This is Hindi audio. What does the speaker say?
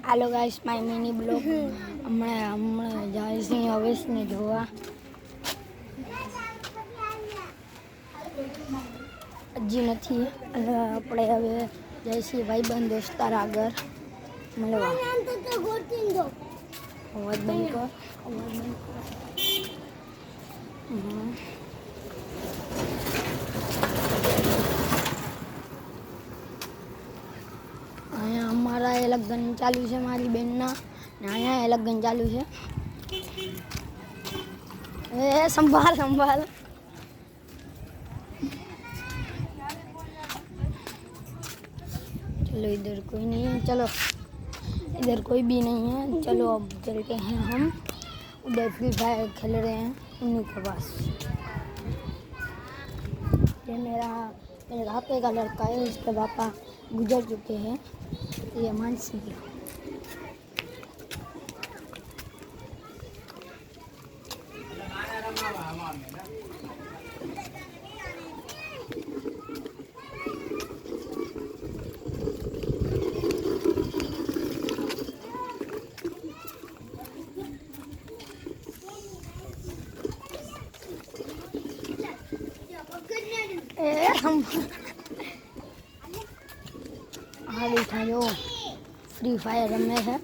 Hello guys my mini blog हमें જાય છે અવેશને જોવા હજી નથી આપણે હવે જાય છે ભાઈબંધ દોસ્તાર આગળ મળવા અવાજ બંધ કર અહીંયા અમારા એ લગ્ન ચાલુ છે મારી બેનના ને અહીંયા એ લગ્ન ચાલુ છે એ સંભાળ संभाल चलो इधर कोई नहीं है चलो इधर कोई भी नहीं है चलो अब चलते हैं हम उधर फ्री फायर खेल रहे हैं उन्हीं के पास ये मेरे पापे का लड़का है इसके पापा गुजर चुके हैं ये मानसी आ बैठा जो फ्री फायर रमे है।